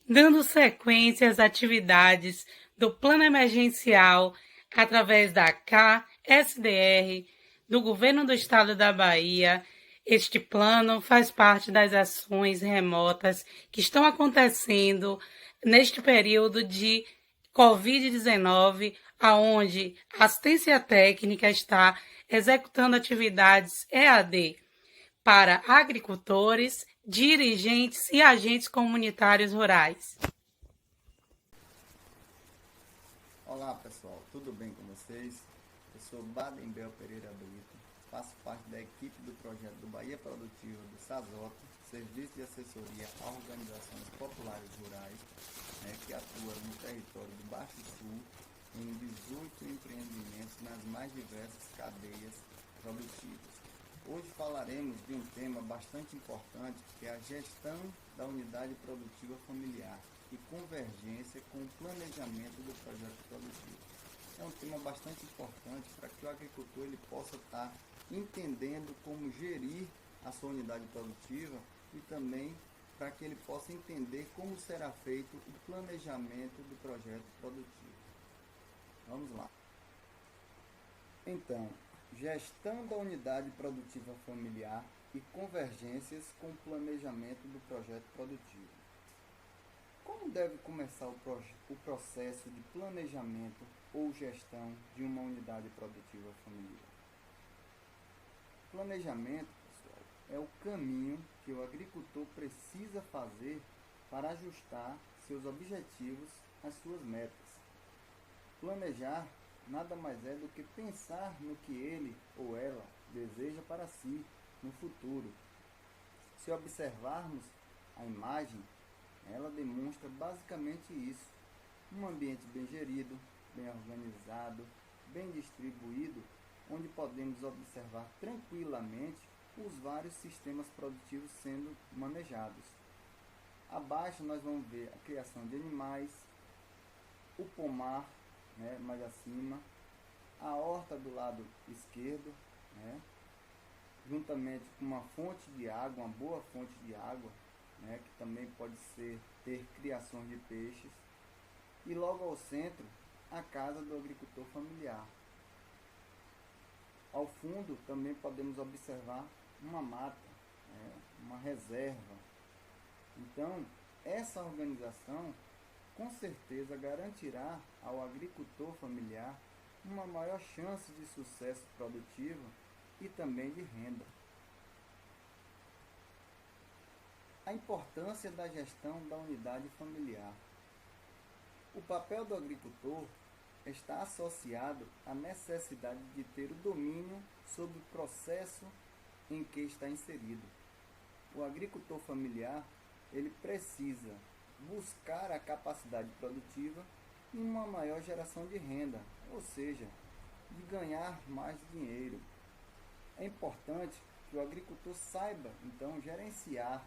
dando sequência às atividades do Plano Emergencial através da KSDR, do Governo do Estado da Bahia. Este plano faz parte das ações remotas que estão acontecendo neste período de Covid-19, aonde a assistência técnica está executando atividades EAD para agricultores, dirigentes e agentes comunitários rurais. Olá pessoal, tudo bem com vocês? Eu sou Badembel Pereira Brito, faço parte da equipe do projeto do Bahia Produtiva do SASOP, Serviço de Assessoria a Organizações Populares Rurais, que atua no território do Baixo Sul em 18 empreendimentos nas mais diversas cadeias produtivas. Hoje falaremos de um tema bastante importante, que é a gestão da unidade produtiva familiar e convergência com o planejamento do projeto produtivo. É um tema bastante importante para que o agricultor ele possa estar entendendo como gerir a sua unidade produtiva e também para que ele possa entender como será feito o planejamento do projeto produtivo. Vamos lá. Então, gestão da unidade produtiva familiar e convergências com o planejamento do projeto produtivo. Como deve começar o processo de planejamento ou gestão de uma unidade produtiva familiar? Planejamento, pessoal, é o caminho que o agricultor precisa fazer para ajustar seus objetivos às suas metas. Planejar nada mais é do que pensar no que ele ou ela deseja para si no futuro. Se observarmos a imagem, ela demonstra basicamente isso: um ambiente bem gerido, bem organizado, bem distribuído, onde podemos observar tranquilamente os vários sistemas produtivos sendo manejados. Abaixo nós vamos ver a criação de animais, o pomar, mais acima, a horta do lado esquerdo, juntamente com uma fonte de água, uma boa fonte de água, que também pode ter criações de peixes, e logo ao centro, a casa do agricultor familiar. Ao fundo também podemos observar uma mata, uma reserva. Então, essa organização com certeza garantirá ao agricultor familiar uma maior chance de sucesso produtivo e também de renda. A importância da gestão da unidade familiar. O papel do agricultor está associado à necessidade de ter o domínio sobre o processo em que está inserido. O agricultor familiar, ele precisa buscar a capacidade produtiva e uma maior geração de renda, ou seja, de ganhar mais dinheiro. É importante que o agricultor saiba, então, gerenciar,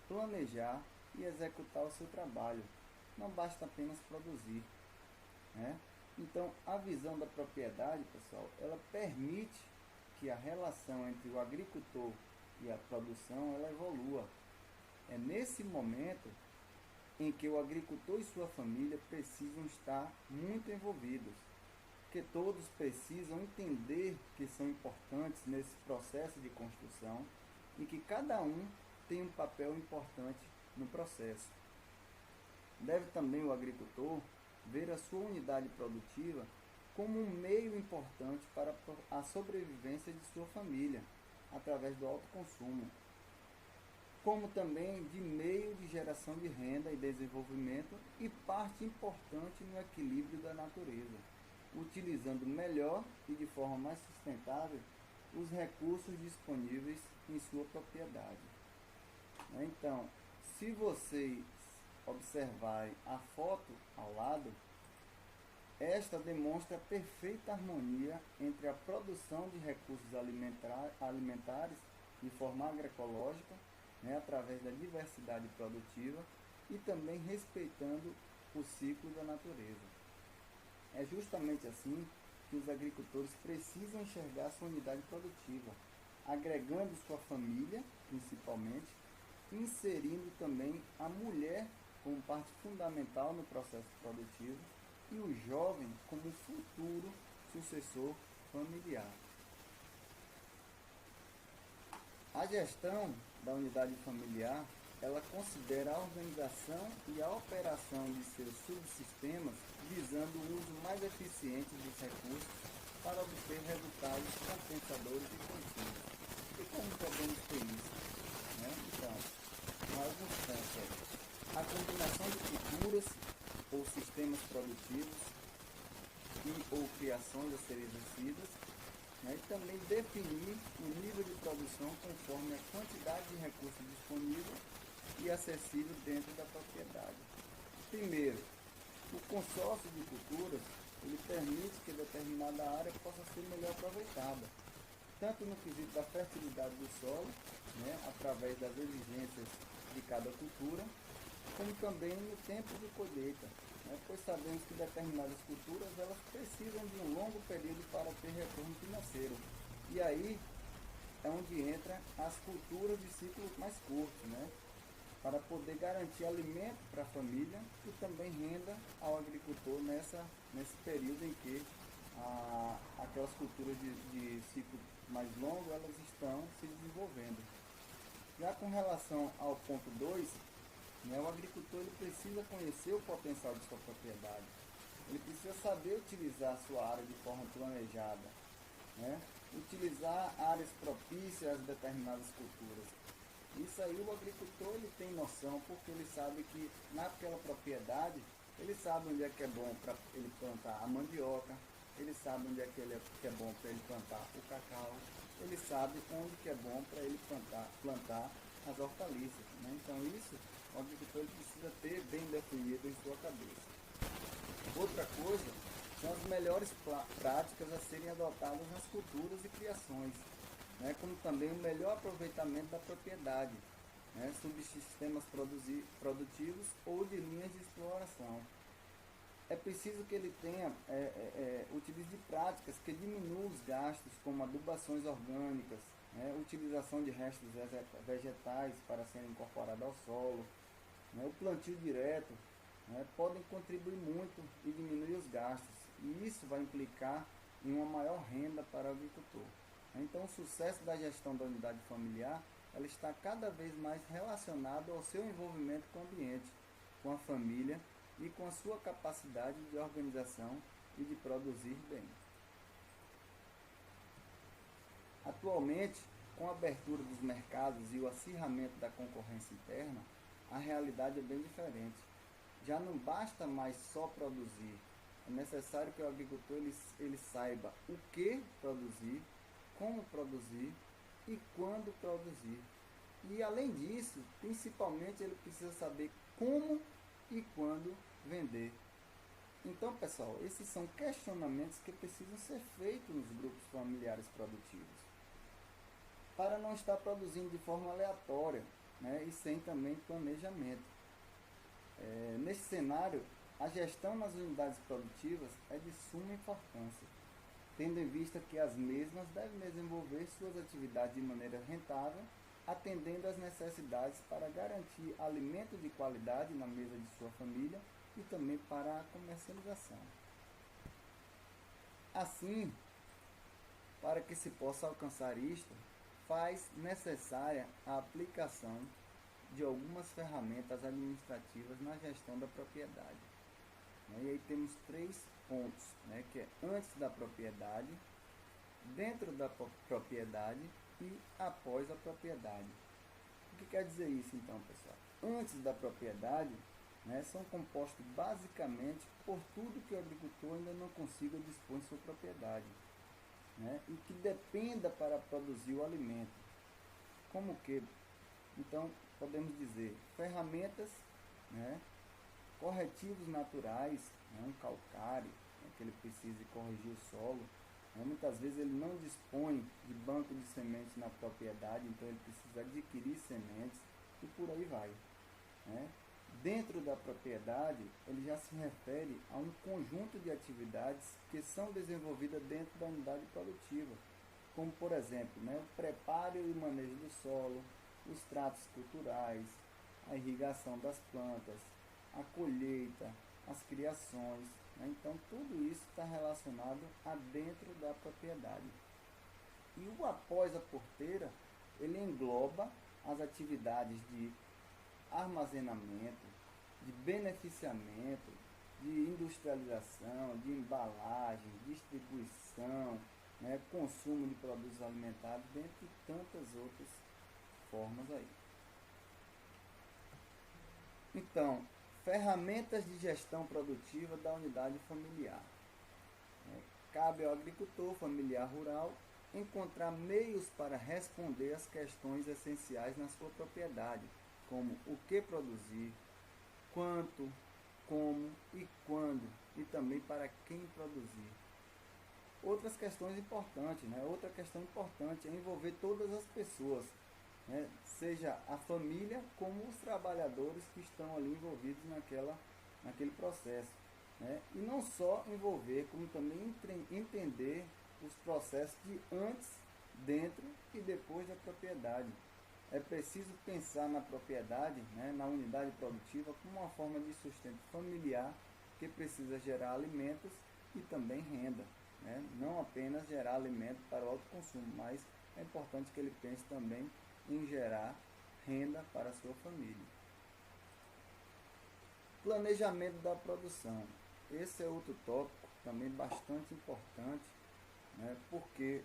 planejar e executar o seu trabalho. Não basta apenas produzir. Então, a visão da propriedade, pessoal, ela permite que a relação entre o agricultor e a produção ela evolua. É nesse momento em que o agricultor e sua família precisam estar muito envolvidos, porque todos precisam entender que são importantes nesse processo de construção e que cada um tem um papel importante no processo. Deve também o agricultor ver a sua unidade produtiva como um meio importante para a sobrevivência de sua família, através do autoconsumo, como também de meio de geração de renda e desenvolvimento e parte importante no equilíbrio da natureza, utilizando melhor e de forma mais sustentável os recursos disponíveis em sua propriedade. Então, se vocês observarem a foto ao lado, esta demonstra a perfeita harmonia entre a produção de recursos alimentares de forma agroecológica, através da diversidade produtiva e também respeitando o ciclo da natureza. É justamente assim que os agricultores precisam enxergar sua unidade produtiva, agregando sua família, principalmente, inserindo também a mulher como parte fundamental no processo produtivo e o jovem como futuro sucessor familiar. A gestão da unidade familiar, ela considera a organização e a operação de seus subsistemas visando o uso mais eficiente dos recursos para obter resultados compensadores e contínuos. E como podemos ter isso? Então, alguns pontos. A combinação de culturas ou sistemas produtivos ou criações a serem exercidas, e também definir o nível de produção conforme a quantidade de recursos disponível e acessível dentro da propriedade. Primeiro, o consórcio de culturas ele permite que determinada área possa ser melhor aproveitada, tanto no quesito da fertilidade do solo, através das exigências de cada cultura, como também no tempo de colheita, pois sabemos que determinadas culturas elas precisam de um longo período para ter retorno financeiro. E aí é onde entra as culturas de ciclos mais curtos, para poder garantir alimento para a família e também renda ao agricultor nesse período em que aquelas culturas de ciclo mais longo elas estão se desenvolvendo. Já com relação ao ponto 2, o agricultor ele precisa conhecer o potencial de sua propriedade. Ele precisa saber utilizar a sua área de forma planejada, utilizar áreas propícias a determinadas culturas. Isso aí o agricultor ele tem noção, porque ele sabe que naquela propriedade, ele sabe onde é que é bom para ele plantar a mandioca, ele sabe onde é que é bom para ele plantar o cacau, ele sabe onde que é bom para ele plantar as hortaliças. Então isso o agricultor ele precisa ter bem definido em sua cabeça. Outra coisa são as melhores práticas a serem adotadas nas culturas e criações, como também o melhor aproveitamento da propriedade, subsistemas produtivos ou de linhas de exploração. É preciso que ele utilize práticas que diminuam os gastos, como adubações orgânicas, utilização de restos vegetais para serem incorporados ao solo, o plantio direto, podem contribuir muito e diminuir os gastos, e isso vai implicar em uma maior renda para o agricultor. Então, o sucesso da gestão da unidade familiar ela está cada vez mais relacionado ao seu envolvimento com o ambiente, com a família e com a sua capacidade de organização e de produzir bem. Atualmente, com a abertura dos mercados e o acirramento da concorrência interna, a realidade é bem diferente. Já não basta mais só produzir, é necessário que o agricultor ele saiba o que produzir, como produzir e quando produzir. E além disso, principalmente ele precisa saber como e quando vender. Então, pessoal, esses são questionamentos que precisam ser feitos nos grupos familiares produtivos, para não estar produzindo de forma aleatória, e sem também planejamento. Nesse cenário, a gestão nas unidades produtivas é de suma importância, tendo em vista que as mesmas devem desenvolver suas atividades de maneira rentável, atendendo às necessidades para garantir alimento de qualidade na mesa de sua família e também para a comercialização. Assim, para que se possa alcançar isto, faz necessária a aplicação de algumas ferramentas administrativas na gestão da propriedade. E aí temos 3 pontos, que é antes da propriedade, dentro da propriedade e após a propriedade. O que quer dizer isso então, pessoal? Antes da propriedade, são compostos basicamente por tudo que o agricultor ainda não consiga dispor em sua propriedade, e que dependa para produzir o alimento. Como que? Então, podemos dizer ferramentas, corretivos naturais, um calcário, que ele precise corrigir o solo. Muitas vezes ele não dispõe de banco de sementes na propriedade, então ele precisa adquirir sementes e por aí vai. Dentro da propriedade, ele já se refere a um conjunto de atividades que são desenvolvidas dentro da unidade produtiva, como por exemplo, o preparo e manejo do solo, os tratos culturais, a irrigação das plantas, a colheita, as criações, né? Então tudo isso está relacionado a dentro da propriedade. E o após a porteira, ele engloba as atividades de armazenamento, de beneficiamento, de industrialização, de embalagem, distribuição, né, consumo de produtos alimentares, dentre tantas outras formas aí. Então, ferramentas de gestão produtiva da unidade familiar. Cabe ao agricultor familiar rural encontrar meios para responder às questões essenciais na sua propriedade, como o que produzir, quanto, como e quando, e também para quem produzir. Outras questões importantes, né? Outra questão importante é envolver todas as pessoas, né? Seja a família como os trabalhadores que estão ali envolvidos naquele processo, né? E não só envolver, como também entender os processos de antes, dentro e depois da propriedade. É preciso pensar na propriedade, né, na unidade produtiva, como uma forma de sustento familiar que precisa gerar alimentos e também renda, né? Não apenas gerar alimento para o autoconsumo, mas é importante que ele pense também em gerar renda para a sua família. Planejamento da produção. Esse é outro tópico também bastante importante, né? Porque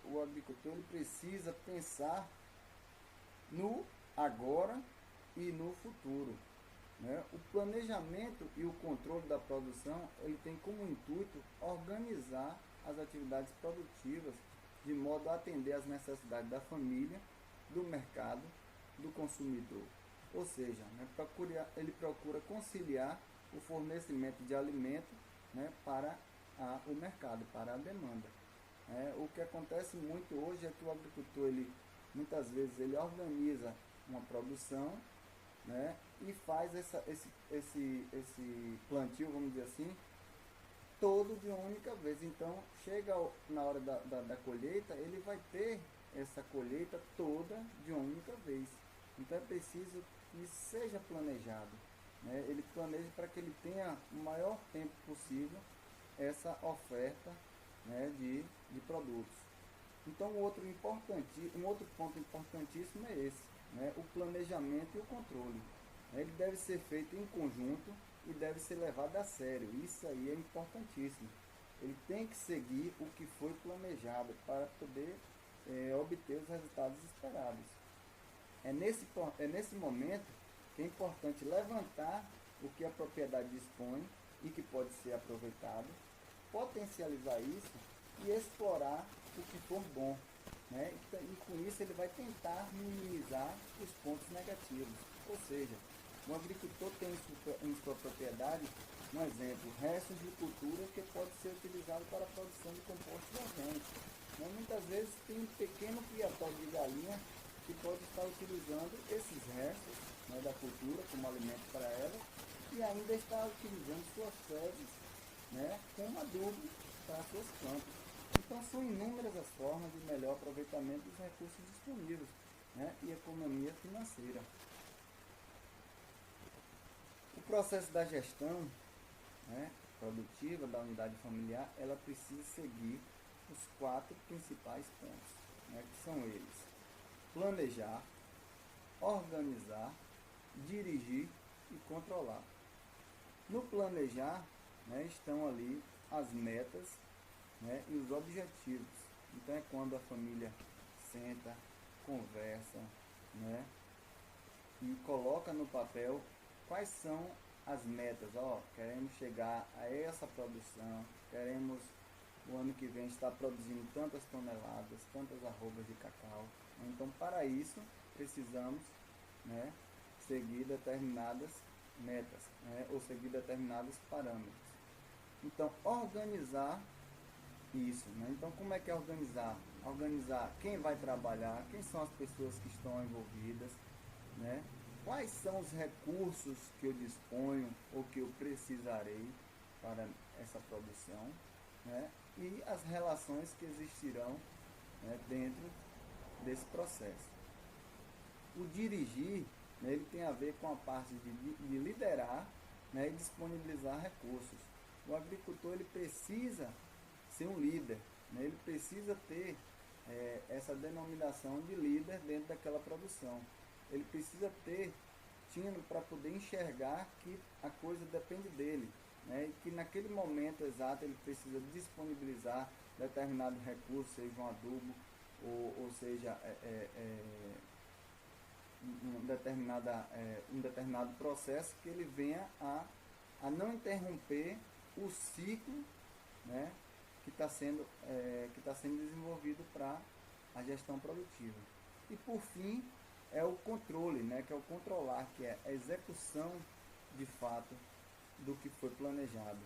o agricultor ele precisa pensar no agora e no futuro, né? O planejamento e o controle da produção ele tem como intuito organizar as atividades produtivas de modo a atender às necessidades da família, do mercado, do consumidor. Ou seja, né, ele procura conciliar o fornecimento de alimento, né, para o mercado, para a demanda. O que acontece muito hoje é que o agricultor, muitas vezes, ele organiza uma produção, né, e faz esse plantio, vamos dizer assim, todo de uma única vez. Então, chega na hora da colheita, ele vai ter essa colheita toda de uma única vez. Então, é preciso que isso seja planejado, né? Ele planeja para que ele tenha o maior tempo possível essa oferta, né, de produtos. Então, um outro ponto importantíssimo é esse, né, o planejamento e o controle. Ele deve ser feito em conjunto e deve ser levado a sério. Isso aí é importantíssimo. Ele tem que seguir o que foi planejado para poder obter os resultados esperados. É nesse momento que é importante levantar o que a propriedade dispõe e que pode ser aproveitado, potencializar isso e explorar o que for bom, né? E com isso ele vai tentar minimizar os pontos negativos. Ou seja, o agricultor tem em sua propriedade, um exemplo, restos de cultura que pode ser utilizado para a produção de compostos orgânicos. Mas muitas vezes tem um pequeno criatório de galinha que pode estar utilizando esses restos, né, da cultura como alimento para ela e ainda está utilizando suas fezes, né, como adubo para as suas plantas. Então são inúmeras as formas de melhor aproveitamento dos recursos disponíveis, né, e economia financeira. O processo da gestão, né, produtiva da unidade familiar, ela precisa seguir os 4 principais pontos, né, que são eles: planejar, organizar, dirigir e controlar. No planejar, né, estão ali as metas, né, e os objetivos. Então é quando a família senta, conversa, né, e coloca no papel quais são as metas. Queremos chegar a essa produção, queremos o ano que vem estar produzindo tantas toneladas, tantas arrobas de cacau. Então, para isso, precisamos, né, seguir determinadas metas, né, ou seguir determinados parâmetros. Então, organizar isso, né? Então, como é que é organizar? Organizar quem vai trabalhar, quem são as pessoas que estão envolvidas, né? Quais são os recursos que eu disponho ou que eu precisarei para essa produção, né? E as relações que existirão, né, dentro desse processo. O dirigir né, ele tem a ver com a parte de liderar, né, e disponibilizar recursos. O agricultor ele precisa ser um líder, né, ele precisa ter essa denominação de líder dentro daquela produção. Ele precisa ter tino para poder enxergar que a coisa depende dele, né, e que naquele momento exato ele precisa disponibilizar determinado recurso, seja um adubo, ou seja, um determinado processo que ele venha a não interromper o ciclo, né, que está sendo desenvolvido para a gestão produtiva. E por fim, é o controle, né, que é o controlar, que é a execução de fato do que foi planejado.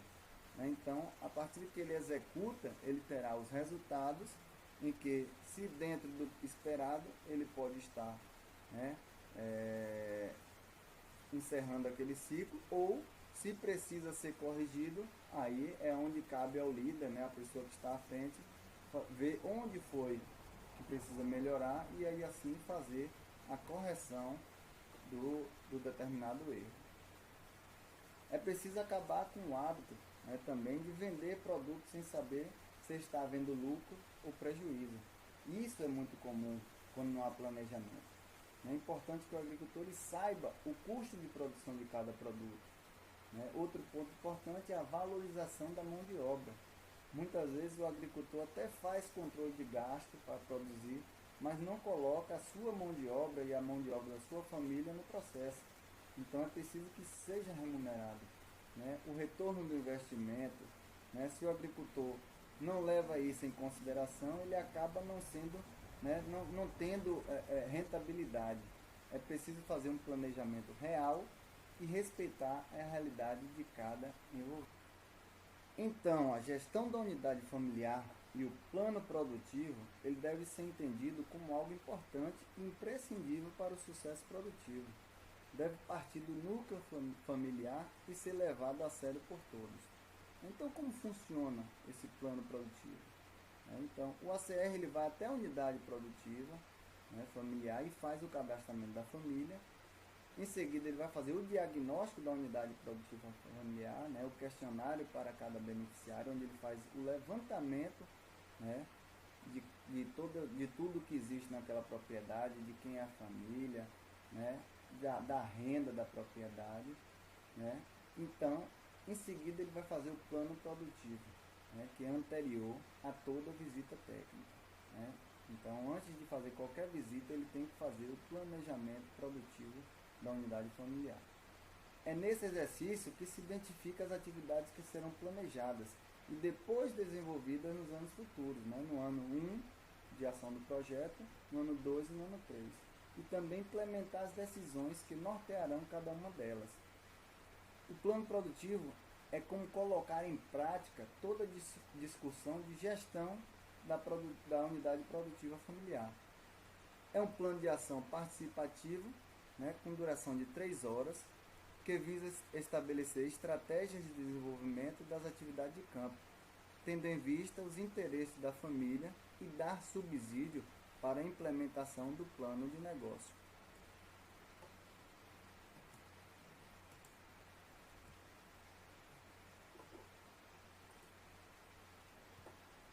Né? Então, a partir que ele executa, ele terá os resultados em que, se dentro do esperado, ele pode estar, né, encerrando aquele ciclo, ou se precisa ser corrigido, aí é onde cabe ao líder, né, a pessoa que está à frente, ver onde foi que precisa melhorar e aí assim fazer a correção do determinado erro. É preciso acabar com o hábito, né, também de vender produtos sem saber se está havendo lucro ou prejuízo. Isso é muito comum quando não há planejamento. É importante que o agricultor saiba o custo de produção de cada produto. Né? Outro ponto importante é a valorização da mão de obra. Muitas vezes o agricultor até faz controle de gasto para produzir, mas não coloca a sua mão de obra e a mão de obra da sua família no processo. Então é preciso que seja remunerado. Né? O retorno do investimento, né? Se o agricultor não leva isso em consideração, ele acaba não sendo, né? não tendo rentabilidade. É preciso fazer um planejamento real e respeitar a realidade de cada envolvido. Então, a gestão da unidade familiar e o plano produtivo, ele deve ser entendido como algo importante e imprescindível para o sucesso produtivo. Deve partir do núcleo familiar e ser levado a sério por todos. Então, como funciona esse plano produtivo? Então, o ACR ele vai até a unidade produtiva, né, familiar, e faz o cadastramento da família. Em seguida, ele vai fazer o diagnóstico da unidade produtiva familiar, né, o questionário para cada beneficiário, onde ele faz o levantamento, né, de tudo que existe naquela propriedade, de quem é a família, né, da renda da propriedade. Né. Então, em seguida, ele vai fazer o plano produtivo, né, que é anterior a toda visita técnica. Né. Então, antes de fazer qualquer visita, ele tem que fazer o planejamento produtivo da unidade familiar. É nesse exercício que se identifica as atividades que serão planejadas e depois desenvolvidas nos anos futuros, né? No ano 1 de ação do projeto, no ano 2 e no ano 3. E também implementar as decisões que nortearão cada uma delas. O plano produtivo é como colocar em prática toda a discussão de gestão da unidade produtiva familiar. É um plano de ação participativo, né, com duração de 3 horas, que visa estabelecer estratégias de desenvolvimento das atividades de campo, tendo em vista os interesses da família e dar subsídio para a implementação do plano de negócio.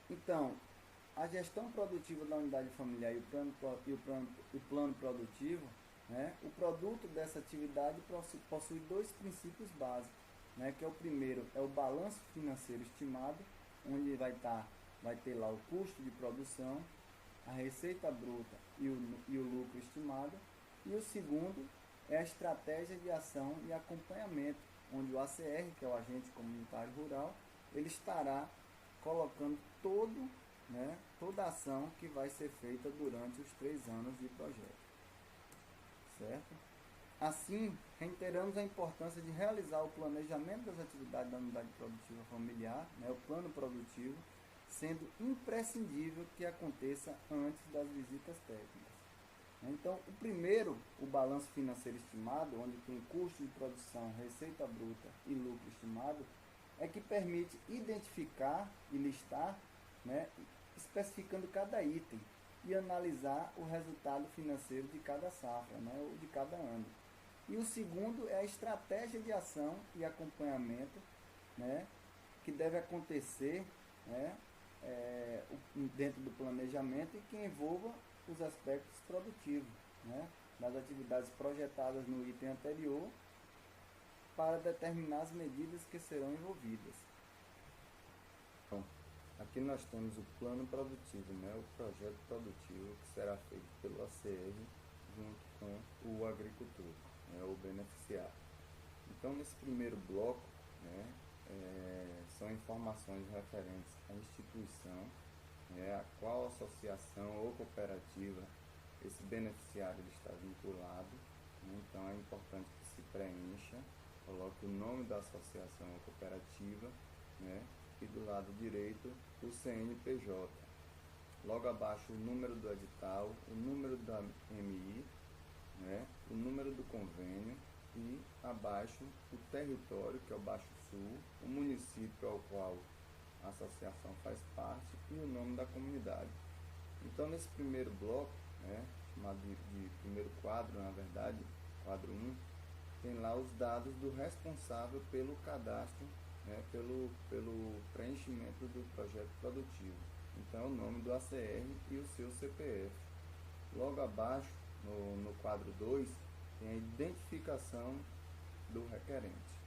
Então, a gestão produtiva da unidade familiar e o plano produtivo, né, o produto dessa atividade possui 2 princípios básicos, né, que é o primeiro, é o balanço financeiro estimado, onde vai ter lá o custo de produção, a receita bruta e o lucro estimado, e o segundo é a estratégia de ação e acompanhamento, onde o ACR, que é o agente comunitário rural, ele estará colocando toda a ação que vai ser feita durante os 3 anos de projeto. Certo? Assim, reiteramos a importância de realizar o planejamento das atividades da unidade produtiva familiar, né, o plano produtivo, sendo imprescindível que aconteça antes das visitas técnicas. Então, o primeiro, o balanço financeiro estimado, onde tem custo de produção, receita bruta e lucro estimado, é que permite identificar e listar, né, especificando cada item e analisar o resultado financeiro de cada safra, né, ou de cada ano. E o segundo é a estratégia de ação e acompanhamento, né, que deve acontecer, né, dentro do planejamento e que envolva os aspectos produtivos, né, das atividades projetadas no item anterior para determinar as medidas que serão envolvidas. Então, aqui nós temos o plano produtivo, né, o projeto produtivo que será feito pelo ACR junto com o agricultor, né, o beneficiário. Então, nesse primeiro bloco, né, são informações referentes à instituição, né, a qual associação ou cooperativa esse beneficiário ele está vinculado, né, então é importante que se preencha, coloque o nome da associação ou cooperativa, né, e do lado direito o CNPJ. Logo abaixo o número do edital, o número da MI, né, o número do convênio e abaixo o território, que é o Baixo Sul, o município ao qual a associação faz parte e o nome da comunidade. Então, nesse primeiro bloco, né, chamado de primeiro quadro, na verdade, quadro 1, tem lá os dados do responsável pelo cadastro, né, pelo preenchimento do projeto produtivo. Então, o nome do ACR e o seu CPF. Logo abaixo, no quadro 2, tem a identificação do requerente.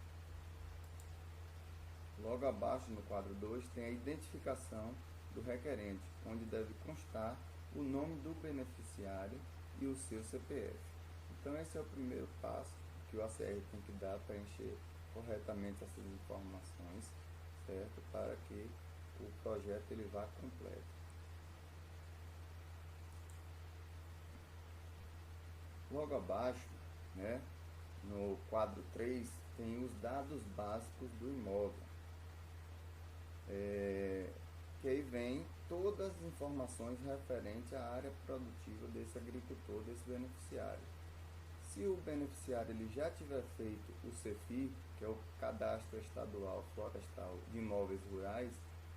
Logo abaixo, no quadro 2, tem a identificação do requerente, onde deve constar o nome do beneficiário e o seu CPF. Então, esse é o primeiro passo que o ACR tem que dar para preencher corretamente essas informações, certo? Para que o projeto ele vá completo. Logo abaixo, né, no quadro 3, tem os dados básicos do imóvel. Que aí vem todas as informações referentes à área produtiva desse agricultor, desse beneficiário. Se o beneficiário ele já tiver feito o CEFI, que é o Cadastro Estadual Florestal de Imóveis Rurais,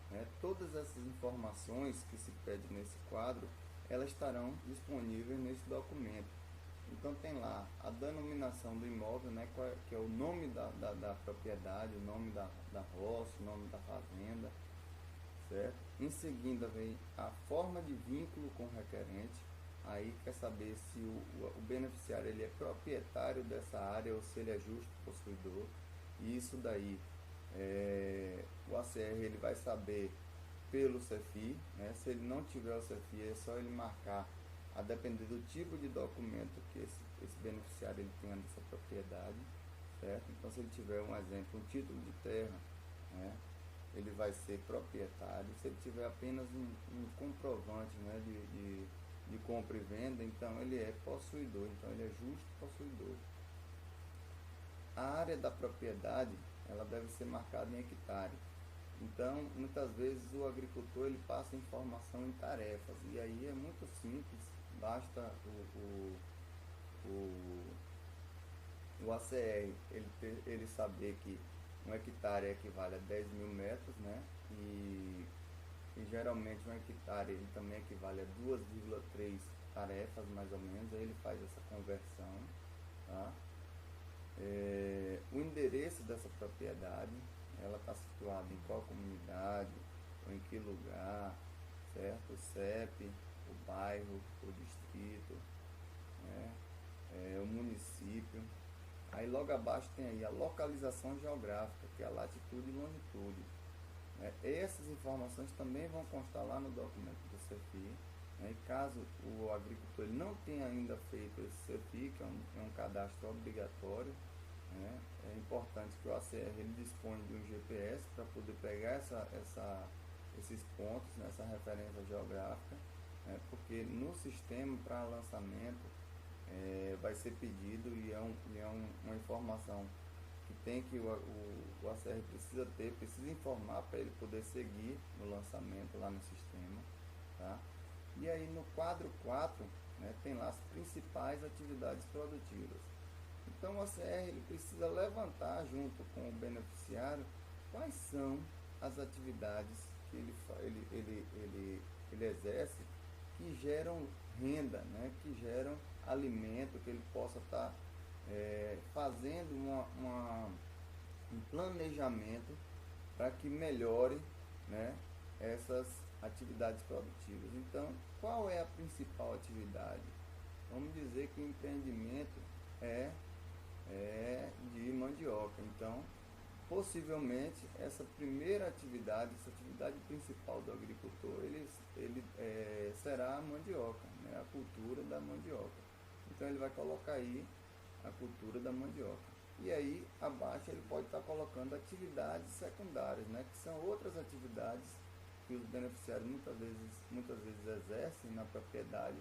né, todas essas informações que se pede nesse quadro, elas estarão disponíveis nesse documento. Então tem lá a denominação do imóvel, né, que é o nome da propriedade, o nome da roça, o nome da fazenda, certo? Em seguida vem a forma de vínculo com o requerente. Aí quer saber se o beneficiário ele é proprietário dessa área ou se ele é justo possuidor. E isso daí o ACR ele vai saber pelo CEFI, né? Se ele não tiver o CEFI, é só ele marcar, a depender do tipo de documento que esse beneficiário ele tenha dessa propriedade, certo? Então, se ele tiver um exemplo, um título de terra, né, ele vai ser proprietário. Se ele tiver apenas um comprovante, né, de compra e venda, então ele é possuidor, então ele é justo possuidor. A área da propriedade, ela deve ser marcada em hectare. Então, muitas vezes o agricultor ele passa informação em tarefas, e aí é muito simples, basta o ACR ele saber que um hectare equivale a 10 mil metros, né? E geralmente um hectare ele também equivale a 2,3 tarefas mais ou menos, aí ele faz essa conversão, tá? O endereço dessa propriedade, ela está situada em qual comunidade, ou em que lugar, certo? O CEP, o bairro, o distrito, né? O município. Aí logo abaixo tem aí a localização geográfica, que é a latitude e longitude. Essas informações também vão constar lá no documento do CEFI. E caso o agricultor ele não tenha ainda feito esse CEFI, que é um cadastro obrigatório, né, é importante que o ACR ele disponha de um GPS para poder pegar esses pontos, né, essa referência geográfica, né, porque no sistema para lançamento vai ser pedido e é uma informação que tem que o ACR precisa informar para ele poder seguir no lançamento lá no sistema, tá? E aí no quadro 4, né, tem lá as principais atividades produtivas. Então o ACR ele precisa levantar junto com o beneficiário quais são as atividades que ele exerce que geram renda, né, que geram alimento, que ele possa estar fazendo um planejamento para que melhore, né, essas atividades produtivas. Então, qual é a principal atividade? Vamos dizer que o empreendimento é de mandioca. Então, possivelmente, essa primeira atividade, essa atividade principal do agricultor, será a mandioca, né, a cultura da mandioca. Então, ele vai colocar aí a cultura da mandioca. E aí, abaixo, ele pode estar colocando atividades secundárias, né, que são outras atividades que os beneficiários muitas vezes exercem na propriedade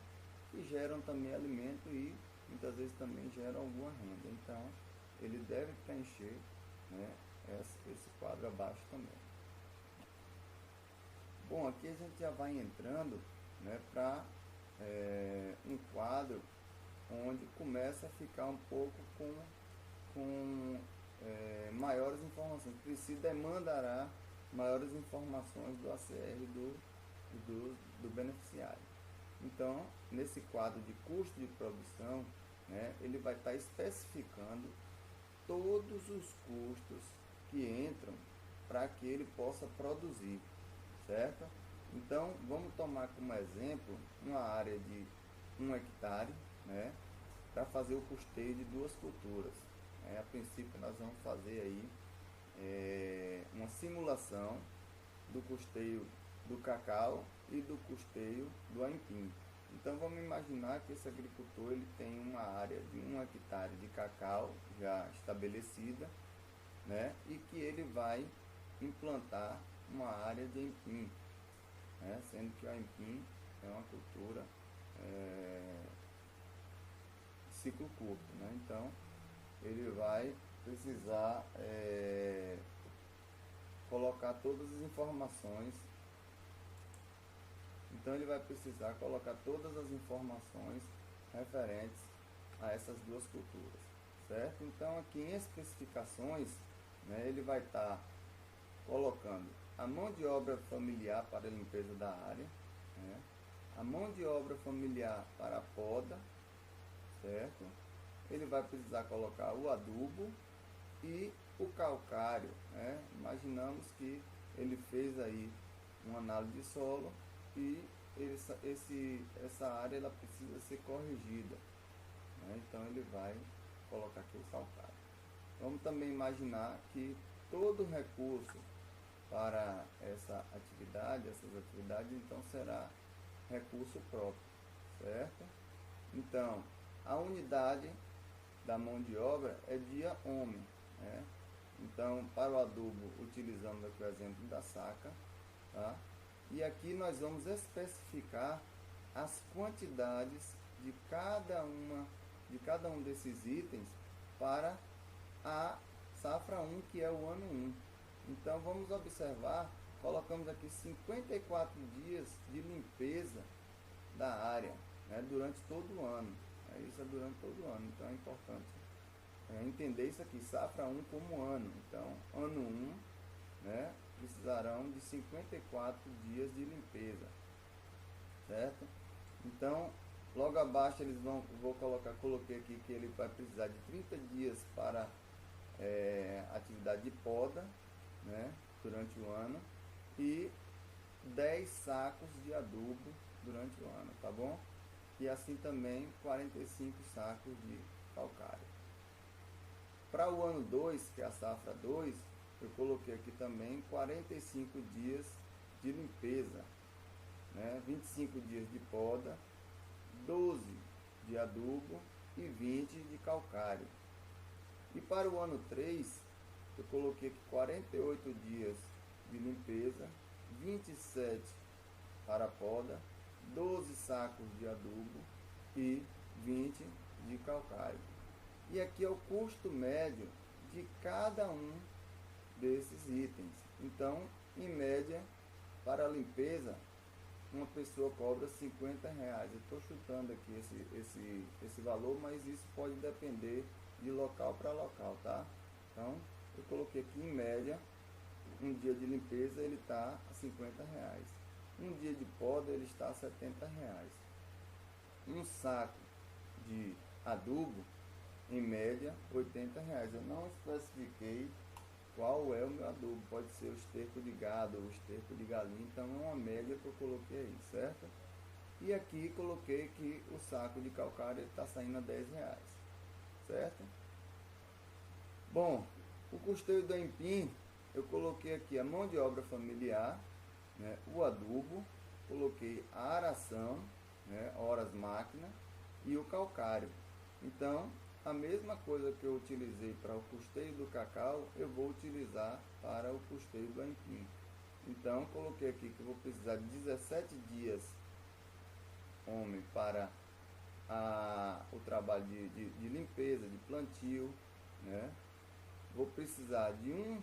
e geram também alimento e muitas vezes também geram alguma renda. Então, ele deve preencher, né, esse quadro abaixo também. Bom, aqui a gente já vai entrando, né, para um quadro onde começa a ficar um pouco com maiores informações, demandará maiores informações do ACR do beneficiário. Então, nesse quadro de custo de produção, né, ele vai estar especificando todos os custos que entram para que ele possa produzir, certo? Então, vamos tomar como exemplo uma área de 1 hectare, né, para fazer o custeio de 2 culturas. A princípio, nós vamos fazer aí uma simulação do custeio do cacau e do custeio do aipim. Então, vamos imaginar que esse agricultor ele tem uma área de 1 hectare de cacau já estabelecida, né, e que ele vai implantar uma área de aipim, né, sendo que o aipim é uma cultura ciclo curto, né? Então, ele vai precisar colocar todas as informações. Então, ele vai precisar colocar todas as informações referentes a essas 2 culturas, certo? Então, aqui em especificações, né, ele vai estar colocando a mão de obra familiar para a limpeza da área, né, a mão de obra familiar para a poda, certo? Ele vai precisar colocar o adubo e o calcário, né? Imaginamos que ele fez aí uma análise de solo e essa área ela precisa ser corrigida, né? Então ele vai colocar aqui o calcário. Vamos também imaginar que todo recurso para essas atividades então será recurso próprio, certo? Então, a unidade da mão de obra é dia homem, né? Então, para o adubo, utilizamos aqui o exemplo da saca, tá? E aqui nós vamos especificar as quantidades de cada um desses itens para a safra 1, que é o ano 1. Então, vamos observar, colocamos aqui 54 dias de limpeza da área, né, durante todo o ano. Isso é durante todo o ano, então é importante entender isso aqui, safra 1 como ano. Então, ano 1, né, precisarão de 54 dias de limpeza, certo? Então, logo abaixo coloquei aqui que ele vai precisar de 30 dias para atividade de poda, né, durante o ano, e 10 sacos de adubo durante o ano, tá bom? E assim também 45 sacos de calcário. Para o ano 2, que é a safra 2, eu coloquei aqui também 45 dias de limpeza, né? 25 dias de poda, 12 de adubo e 20 de calcário. E para o ano 3, eu coloquei aqui 48 dias de limpeza, 27 para a poda, 12 sacos de adubo e 20 de calcário. E aqui é o custo médio de cada um desses itens. Então, em média, para a limpeza, uma pessoa cobra R$50. Eu estou chutando aqui esse valor, mas isso pode depender de local para local, tá? Então, eu coloquei aqui em média, um dia de limpeza ele está a R$50. Um dia de poda ele está a R$70. Um saco de adubo em média R$ 80. Eu não especifiquei qual é o meu adubo, pode ser o esterco de gado ou o esterco de galinha, então é uma média que eu coloquei aí, certo? E aqui coloquei que o saco de calcário está saindo a R$ 10, certo? Bom, o custeio do empim, eu coloquei aqui a mão de obra familiar, né, o adubo, coloquei a aração, né, horas máquina e o calcário. Então, a mesma coisa que eu utilizei para o custeio do cacau, eu vou utilizar para o custeio do empim. Então, coloquei aqui que eu vou precisar de 17 dias, homem, para o trabalho de limpeza, de plantio, né? Vou precisar de um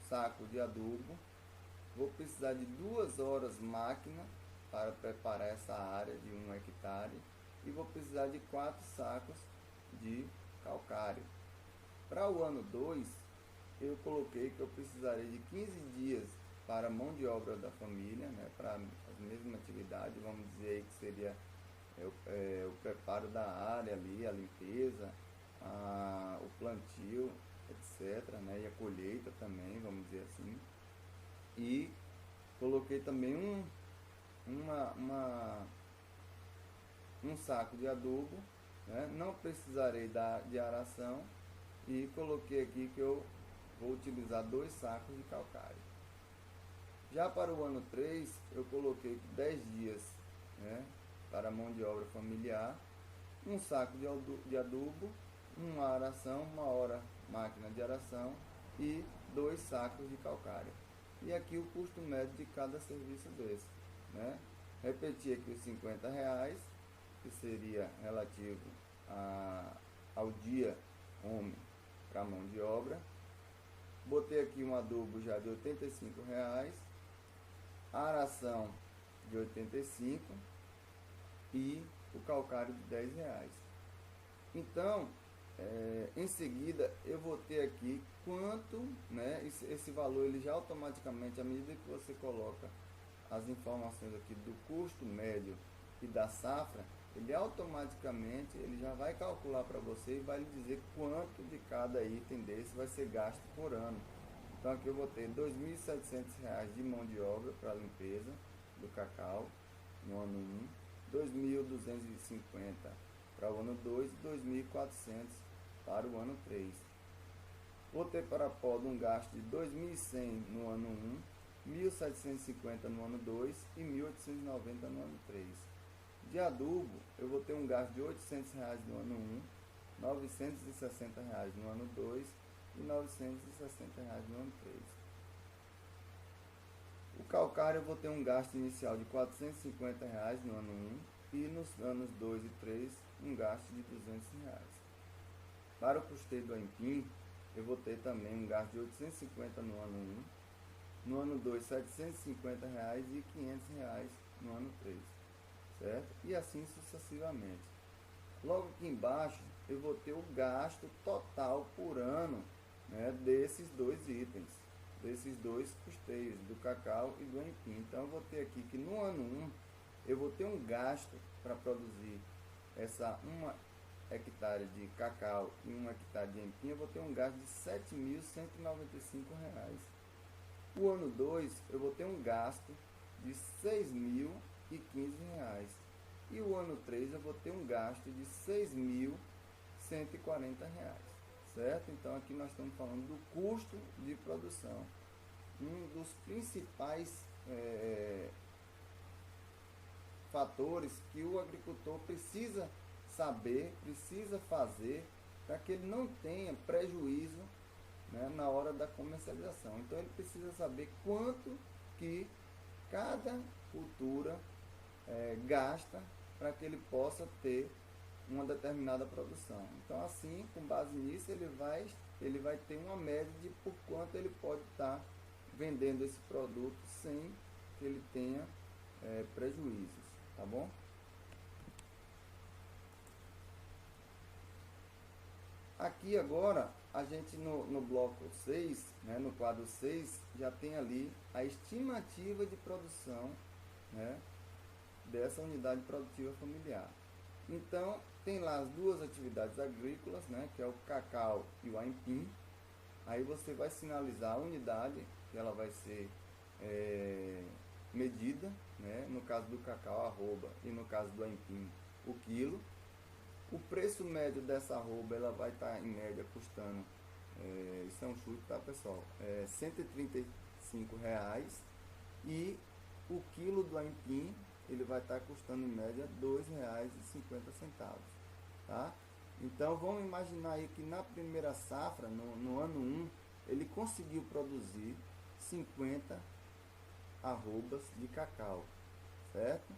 saco de adubo, vou precisar de 2 horas máquina para preparar essa área de 1 hectare e vou precisar de 4 sacos de calcário. Para o ano 2, eu coloquei que eu precisaria de 15 dias para a mão de obra da família, né, para as mesmas atividades, vamos dizer aí que seria o preparo da área ali, a limpeza, o plantio, etc., né, e a colheita também, vamos dizer assim. E coloquei também um saco de adubo, né? Não precisarei de aração, e coloquei aqui que eu vou utilizar 2 sacos de calcário. Já para o ano 3, eu coloquei 10 dias, né, para a mão de obra familiar, um saco de adubo, uma aração, 1 hora máquina de aração e 2 sacos de calcário. E aqui o custo médio de cada serviço desse, né? Repetir aqui os R$ 50, que seria relativo ao dia homem para mão de obra. Botei aqui um adubo já de R$ 85, a aração de 85 e o calcário de R$ 10. Então, em seguida eu vou ter aqui quanto, né, esse valor ele já automaticamente, à medida que você coloca as informações aqui do custo médio e da safra, ele automaticamente ele já vai calcular para você e vai lhe dizer quanto de cada item desse vai ser gasto por ano. Então aqui eu vou ter R$ 2.700 de mão de obra para a limpeza do cacau no ano 1, 2.250 para o ano 2 e 2.400 para o ano 3. Vou ter para poda um gasto de 2.100 no ano 1, 1.750 no ano 2 e 1.890 no ano 3. De adubo, eu vou ter um gasto de R$ 800 no ano 1, R$ 960 no ano 2 e R$ 960 no ano 3. O calcário eu vou ter um gasto inicial de R$ 450 no ano 1 e nos anos 2 e 3 um gasto de R$ 200. Para o custeio do empim, eu vou ter também um gasto de R$ 850 no ano 1, no ano 2 R$ 750 e R$ 500 no ano 3, certo? E assim sucessivamente. Logo aqui embaixo eu vou ter o gasto total por ano, né, desses 2 itens, desses 2 custeios, do cacau e do empim. Então eu vou ter aqui que no ano 1 eu vou ter um gasto para produzir essa 1 hectare de cacau e 1 hectare de empim, eu vou ter um gasto de R$ 7.195. O ano 2 eu vou ter um gasto de R$ 6.015. E o ano 3 eu vou ter um gasto de R$ 6.140. Certo? Então aqui nós estamos falando do custo de produção. Um dos principais fatores que o agricultor precisa saber, precisa fazer, para que ele não tenha prejuízo, né, na hora da comercialização. Então ele precisa saber quanto que cada cultura gasta para que ele possa ter uma determinada produção. Então assim, com base nisso, ele vai ter uma média de por quanto ele pode estar vendendo esse produto sem que ele tenha prejuízos, tá bom? Aqui agora, a gente no bloco 6, né, no quadro 6, já tem ali a estimativa de produção, né, dessa unidade produtiva familiar. Então, tem lá as duas atividades agrícolas, né, que é o cacau e o aipim. Aí você vai sinalizar a unidade, que ela vai ser medida, né, no caso do cacau, arroba, e no caso do aipim, o quilo. O preço médio dessa arroba, ela vai estar em média custando, isso é um chute, tá, pessoal? R$ 135. E o quilo do aipim, ele vai estar custando em média R$ 2,50, tá? Então vamos imaginar aí que na primeira safra, no ano 1, ele conseguiu produzir 50 arrobas de cacau, certo?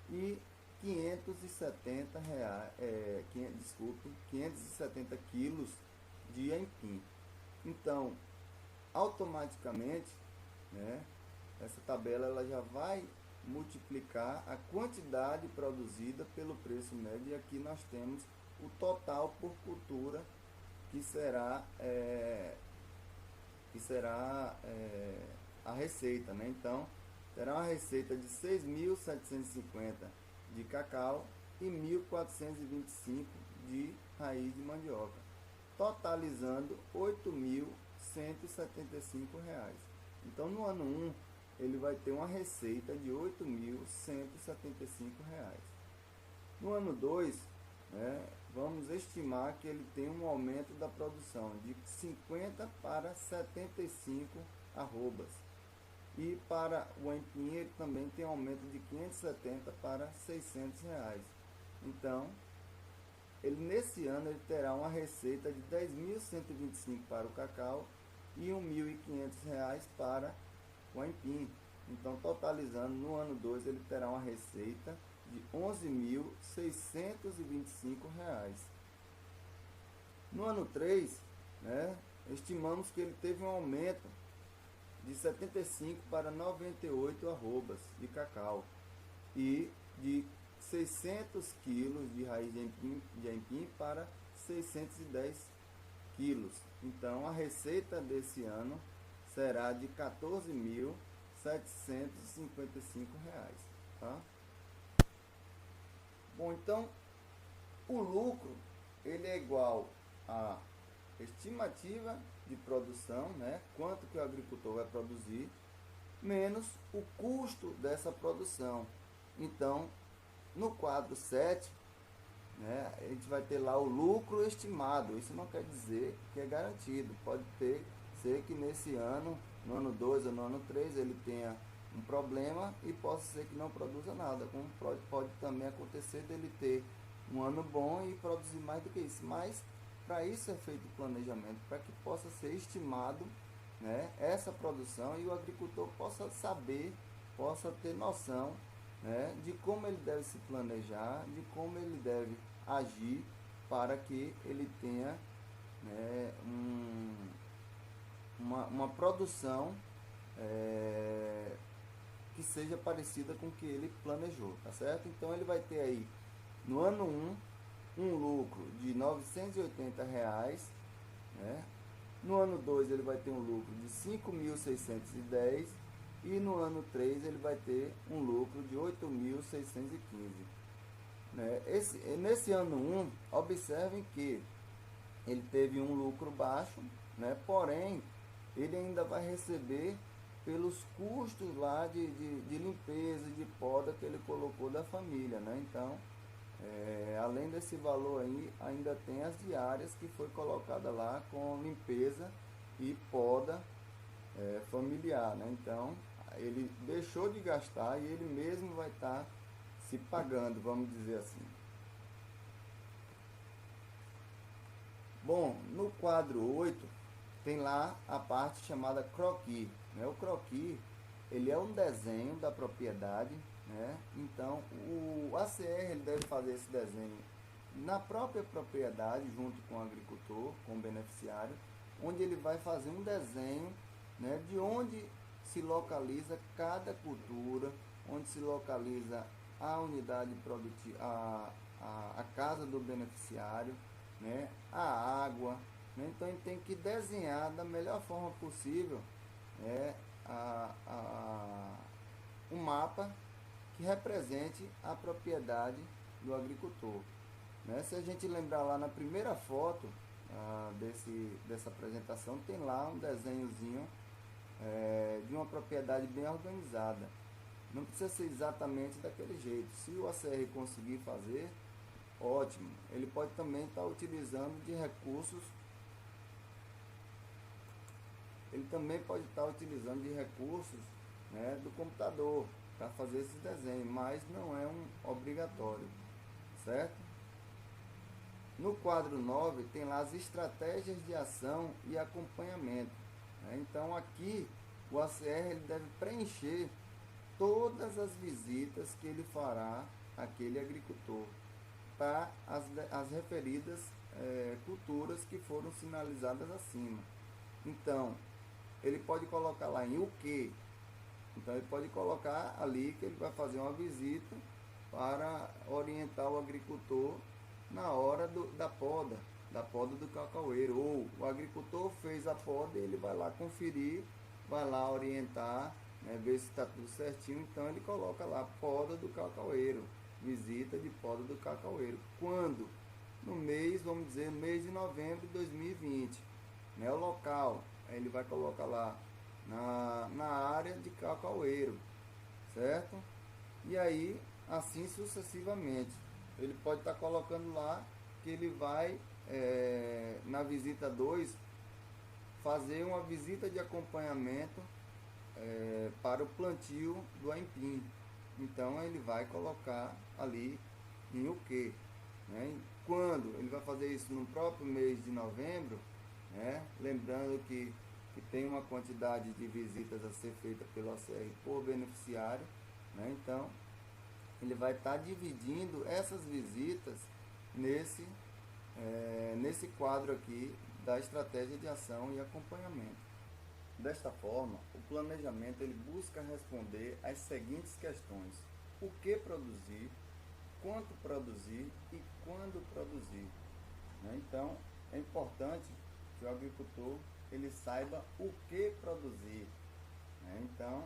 E 570 quilos de aipim. Então, automaticamente, né, essa tabela ela já vai multiplicar a quantidade produzida pelo preço médio, e aqui nós temos o total por cultura, que será a receita, né? Então, terá uma receita de 6.750 de cacau e 1.425 de raiz de mandioca, totalizando R$ 8.175. Então, no ano 1, ele vai ter uma receita de R$ 8.175. No ano 2, né, vamos estimar que ele tem um aumento da produção de 50 para 75 arrobas. E para o aipim, ele também tem um aumento de 570 para R$ 600. Então, nesse ano ele terá uma receita de 10.125 para o cacau e R$ 1.500 para o aipim. Então, totalizando, no ano 2 ele terá uma receita de R$ 11.625. No ano 3, né, estimamos que ele teve um aumento de 75 para 98 arrobas de cacau e de 600 quilos de raiz de aipim para 610 quilos. Então, a receita desse ano será de R$ 14.755, tá? Bom, então, o lucro, ele é igual a estimativa de produção, né? Quanto que o agricultor vai produzir, menos o custo dessa produção. Então, no quadro 7, né, a gente vai ter lá o lucro estimado. Isso não quer dizer que é garantido. Pode ser que nesse ano, no ano 2 ou no ano 3, ele tenha um problema e possa ser que não produza nada. Como pode também acontecer dele ter um ano bom e produzir mais do que isso. Mas para isso é feito o planejamento, para que possa ser estimado, né, essa produção, e o agricultor possa saber, possa ter noção, né, de como ele deve se planejar, de como ele deve agir para que ele tenha, né, uma produção que seja parecida com o que ele planejou, tá certo? Então ele vai ter aí no ano 1 um lucro de R$ 980, né? No ano 2 ele vai ter um lucro de 5.610 e no ano 3 ele vai ter um lucro de 8.615, né? Nesse ano 1, observem que ele teve um lucro baixo, né? Porém, ele ainda vai receber pelos custos lá de limpeza e de poda que ele colocou da família, né? Então, além desse valor aí, ainda tem as diárias que foi colocada lá com limpeza e poda familiar, né? Então, ele deixou de gastar e ele mesmo vai estar se pagando, vamos dizer assim. Bom, no quadro 8 tem lá a parte chamada croquis, né? O croquis, ele é um desenho da propriedade, né? Então, o ACR ele deve fazer esse desenho na própria propriedade, junto com o agricultor, com o beneficiário, onde ele vai fazer um desenho, né, de onde se localiza cada cultura, onde se localiza a unidade produtiva, a casa do beneficiário, né, a água, né? Então ele tem que desenhar da melhor forma possível um mapa que represente a propriedade do agricultor. né? Se a gente lembrar lá na primeira foto dessa apresentação, tem lá um desenhozinho de uma propriedade bem organizada. Não precisa ser exatamente daquele jeito. Se o ACR conseguir fazer, ótimo. Ele pode também estar utilizando de recursos. Ele também pode estar utilizando de recursos, né, do computador para fazer esses desenhos, mas não é um obrigatório, certo? No quadro 9 tem lá as estratégias de ação e acompanhamento, né? Então aqui o ACR ele deve preencher todas as visitas que ele fará àquele agricultor para as referidas culturas que foram sinalizadas acima. Então, ele pode colocar lá em o que. Então, ele pode colocar ali que ele vai fazer uma visita para orientar o agricultor na hora da poda do cacaueiro. Ou o agricultor fez a poda e ele vai lá conferir, vai lá orientar, né, ver se está tudo certinho. Então, ele coloca lá poda do cacaueiro, visita de poda do cacaueiro. Quando? No mês, vamos dizer, mês de novembro de 2020. Né, o local, ele vai colocar lá na área de cacaueiro, certo? E aí, assim sucessivamente. Ele pode estar colocando lá que ele vai, na visita 2, fazer uma visita de acompanhamento para o plantio do aipim. Então, ele vai colocar ali em o que, né? Quando ele vai fazer isso no próprio mês de novembro, né? Lembrando que tem uma quantidade de visitas a ser feita pelo ACR por beneficiário, né? Então, ele vai estar dividindo essas visitas nesse quadro aqui da estratégia de ação e acompanhamento. Desta forma, o planejamento ele busca responder às seguintes questões: o que produzir, quanto produzir e quando produzir, né? Então, é importante que o agricultor ele saiba o que produzir, né? Então,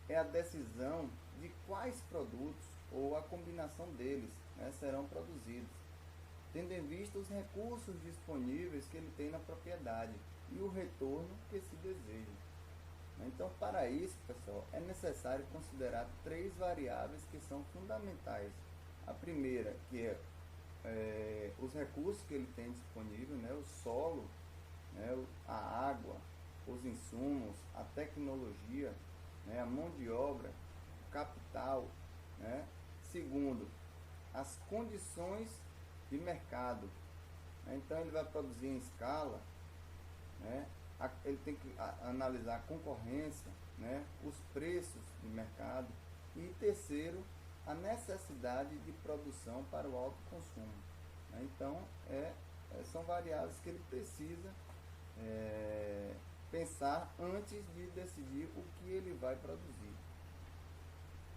é a decisão de quais produtos ou a combinação deles, né, serão produzidos, tendo em vista os recursos disponíveis que ele tem na propriedade e o retorno que se deseja. Então, para isso, pessoal, é necessário considerar 3 variáveis que são fundamentais. A primeira, que é os recursos que ele tem disponível, né, o solo, né, a água, os insumos, a tecnologia, né, a mão de obra, o capital, né. Segundo, as condições de mercado, né. Então, ele vai produzir em escala, né, ele tem que analisar a concorrência, né, os preços de mercado. E terceiro, a necessidade de produção para o alto consumo, né. Então, são variáveis que ele precisa pensar antes de decidir o que ele vai produzir.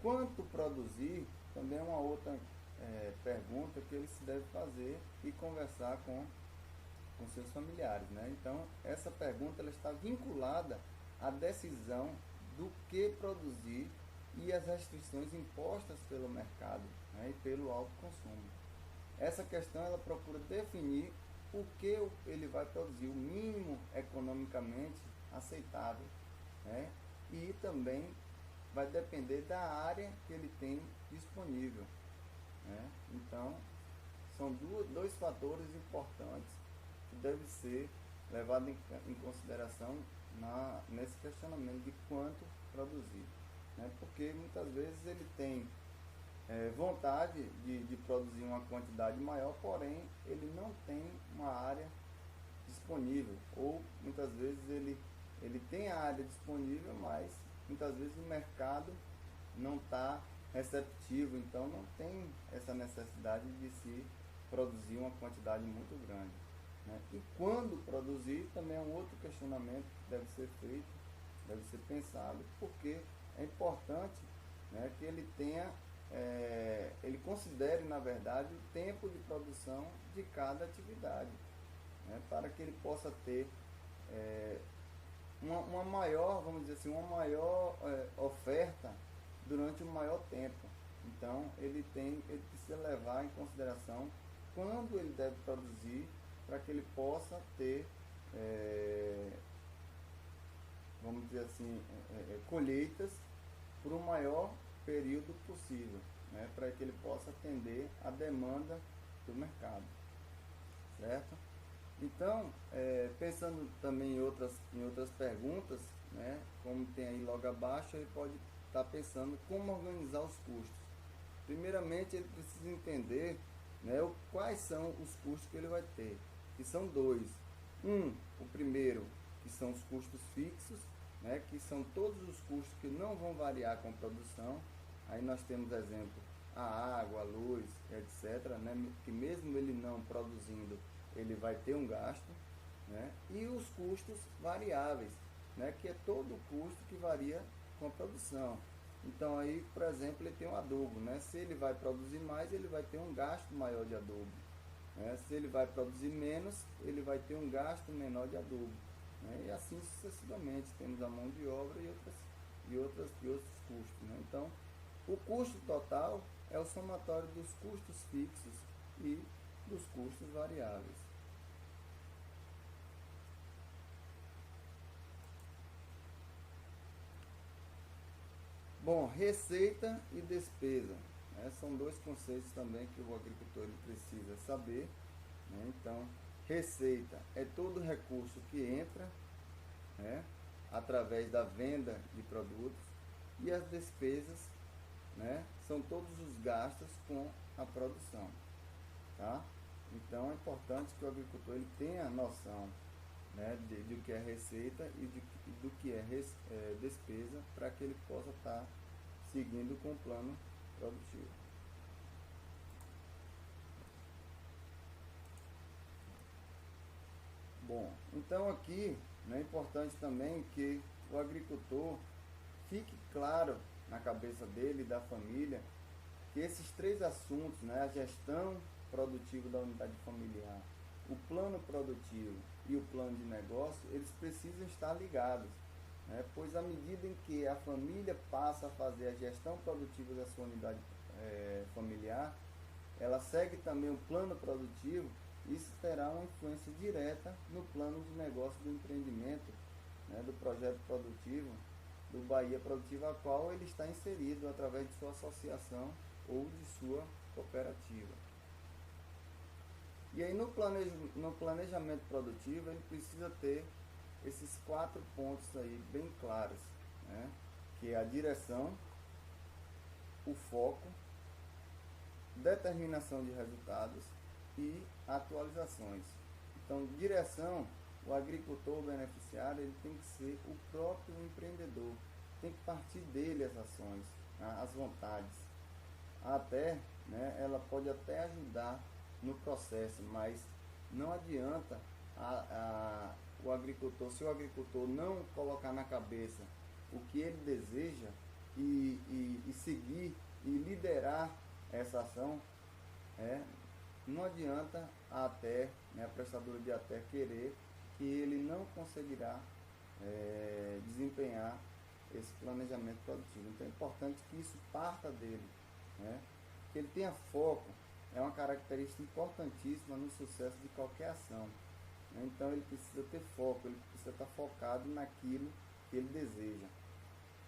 Quanto produzir também é uma outra pergunta que ele se deve fazer e conversar com seus familiares, né? Então, essa pergunta ela está vinculada à decisão do que produzir e as restrições impostas pelo mercado, né, e pelo alto consumo. Essa questão ela procura definir o que ele vai produzir, o mínimo economicamente aceitável, né? E também vai depender da área que ele tem disponível, né? Então, são dois fatores importantes que devem ser levados em consideração nesse questionamento de quanto produzir, né? Porque muitas vezes ele tem vontade de produzir uma quantidade maior, porém ele não tem uma área disponível, ou muitas vezes ele tem a área disponível, mas muitas vezes o mercado não está receptivo, então não tem essa necessidade de se produzir uma quantidade muito grande, né? E quando produzir também é um outro questionamento que deve ser feito, deve ser pensado, porque é importante, né, que ele tenha ele considere, na verdade, o tempo de produção de cada atividade, né, para que ele possa ter uma maior, vamos dizer assim, uma maior oferta durante um maior tempo. Então, ele precisa levar em consideração quando ele deve produzir para que ele possa ter, vamos dizer assim, colheitas por um maior período possível, né, para que ele possa atender a demanda do mercado, certo? Então, pensando também em outras perguntas, né, como tem aí logo abaixo, ele pode estar pensando como organizar os custos. Primeiramente, ele precisa entender, né, quais são os custos que ele vai ter, que são dois. O primeiro, que são os custos fixos, né, que são todos os custos que não vão variar com a produção. Aí nós temos exemplo, a água, a luz, etc., né, que mesmo ele não produzindo, ele vai ter um gasto, né, e os custos variáveis, né, que é todo o custo que varia com a produção. Então aí, por exemplo, ele tem um adubo, né? Se ele vai produzir mais, ele vai ter um gasto maior de adubo, né? Se ele vai produzir menos, ele vai ter um gasto menor de adubo, né? E assim sucessivamente, temos a mão de obra e outros custos, né? Então, o custo total é o somatório dos custos fixos e dos custos variáveis. Bom, receita e despesa, né? São dois conceitos também que o agricultor ele precisa saber, né? Então, receita é todo recurso que entra, né, através da venda de produtos, e as despesas, né, são todos os gastos com a produção, tá? Então, é importante que o agricultor ele tenha noção, né, do que é receita e do que é despesa, para que ele possa estar seguindo com o plano produtivo. Bom, então aqui, né, é importante também que o agricultor fique claro na cabeça dele e da família que esses três assuntos, né, a gestão produtiva da unidade familiar, o plano produtivo e o plano de negócio, eles precisam estar ligados, né, pois à medida em que a família passa a fazer a gestão produtiva da sua unidade familiar, ela segue também o plano produtivo. Isso terá uma influência direta no plano de negócio do empreendimento, né, do projeto produtivo do Bahia Produtiva, a qual ele está inserido através de sua associação ou de sua cooperativa. E aí no planejamento produtivo ele precisa ter esses 4 pontos aí bem claros, né, que é a direção, o foco, determinação de resultados e atualizações. Então, direção, o agricultor, o beneficiário, ele tem que ser o próprio empreendedor, tem que partir dele as ações, as vontades. Até, né, ela pode até ajudar no processo, mas não adianta o agricultor, se o agricultor não colocar na cabeça o que ele deseja e seguir e liderar essa ação, não adianta a prestadora de ATE querer, que ele não conseguirá desempenhar esse planejamento produtivo. Então é importante que isso parta dele, né? Que ele tenha foco, é uma característica importantíssima no sucesso de qualquer ação, né? Então ele precisa ter foco, ele precisa estar focado naquilo que ele deseja.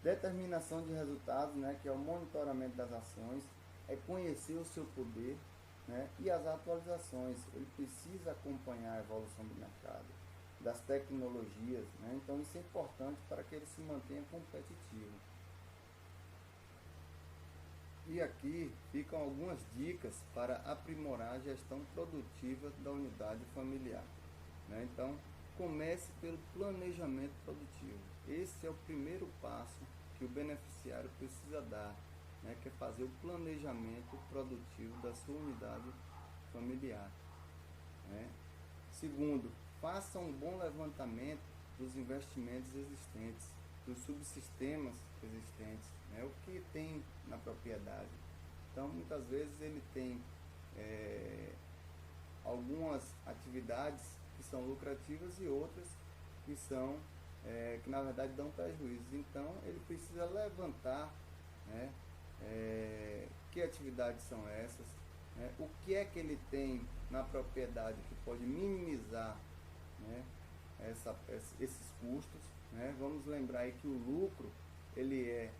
Determinação de resultados, né, que é o monitoramento das ações, é conhecer o seu poder, né, e as atualizações. Ele precisa acompanhar a evolução do mercado, das tecnologias, né? Então isso é importante para que ele se mantenha competitivo. E aqui ficam algumas dicas para aprimorar a gestão produtiva da unidade familiar, né? Então, comece pelo planejamento produtivo. Esse é o primeiro passo que o beneficiário precisa dar, né, que é fazer o planejamento produtivo da sua unidade familiar, né? Segundo, faça um bom levantamento dos investimentos existentes, dos subsistemas existentes, né, o que tem na propriedade. Então, muitas vezes ele tem algumas atividades que são lucrativas e outras que são que na verdade dão prejuízos. Então ele precisa levantar, né, que atividades são essas, né? O que é que ele tem na propriedade que pode minimizar, né, esses custos, né? Vamos lembrar aí que o lucro ele é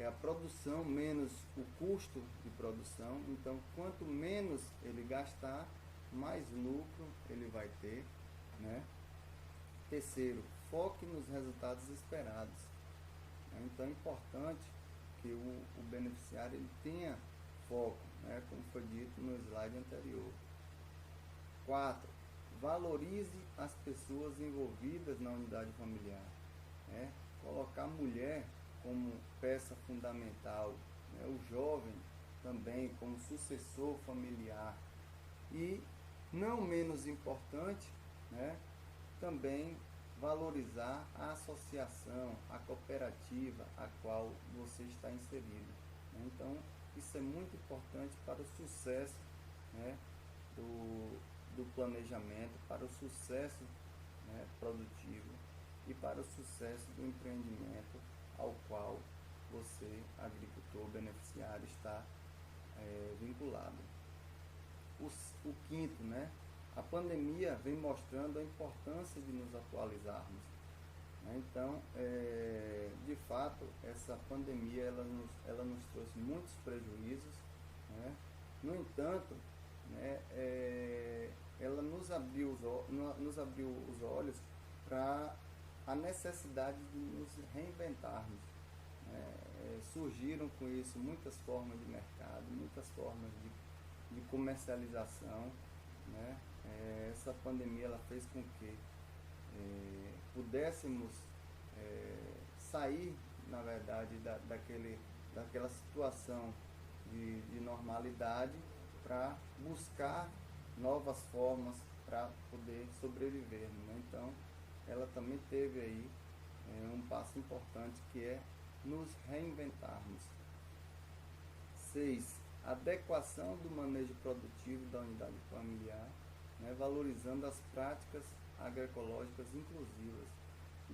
a produção menos o custo de produção. Então, quanto menos ele gastar, mais lucro ele vai ter, né? Terceiro, foque nos resultados esperados. Então é importante que o beneficiário ele tenha foco, né? Como foi dito no slide anterior. 4. Valorize as pessoas envolvidas na unidade familiar, né? Colocar a mulher como peça fundamental, né? O jovem também como sucessor familiar. E, não menos importante, né, também valorizar a associação, a cooperativa a qual você está inserido, né? Então, isso é muito importante para o sucesso, né, do planejamento, para o sucesso, né, produtivo e para o sucesso do empreendimento ao qual você, agricultor beneficiário, está vinculado. O quinto, né? A pandemia vem mostrando a importância de nos atualizarmos, né? Então, de fato, essa pandemia ela nos trouxe muitos prejuízos, né? No entanto, né, ela nos abriu os olhos para a necessidade de nos reinventarmos, né? Surgiram com isso muitas formas de mercado, muitas formas de comercialização, né? Essa pandemia ela fez com que pudéssemos sair, na verdade, daquela situação de normalidade para buscar novas formas para poder sobreviver, né? Então, ela também teve aí um passo importante que é nos reinventarmos. 6. Adequação do manejo produtivo da unidade familiar, né, valorizando as práticas agroecológicas inclusivas.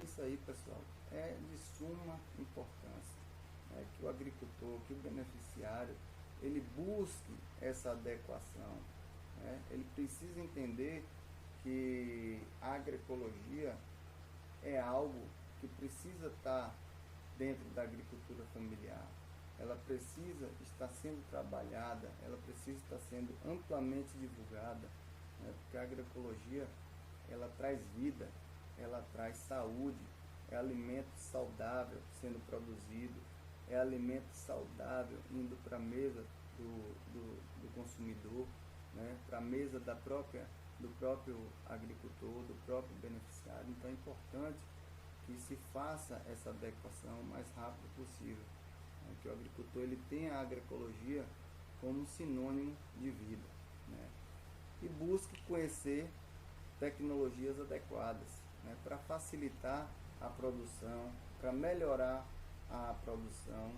Isso aí, pessoal, é de suma importância, né, que o agricultor, que o beneficiário, ele busque essa adequação, né? Ele precisa entender que a agroecologia é algo que precisa estar dentro da agricultura familiar. Ela precisa estar sendo trabalhada, ela precisa estar sendo amplamente divulgada, né? Porque a agroecologia ela traz vida, ela traz saúde, é alimento saudável sendo produzido, é alimento saudável indo para a mesa do consumidor, né? Para a mesa do próprio agricultor, do próprio beneficiário. Então é importante que se faça essa adequação o mais rápido possível, né? Que o agricultor ele tenha a agroecologia como sinônimo de vida, né? E busque conhecer tecnologias adequadas, né? Para facilitar a produção, para melhorar a produção,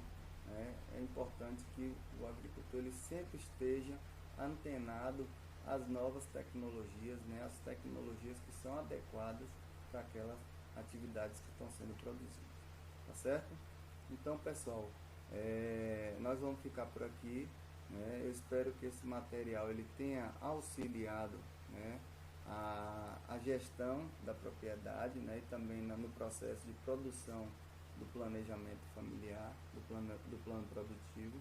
né? É importante que o agricultor ele sempre esteja antenado às novas tecnologias, né? As tecnologias que são adequadas para aquelas atividades que estão sendo produzidas, tá certo? Então, pessoal, nós vamos ficar por aqui, né? Eu espero que esse material ele tenha auxiliado, né, a gestão da propriedade, né, e também no processo de produção do planejamento familiar, do plano produtivo.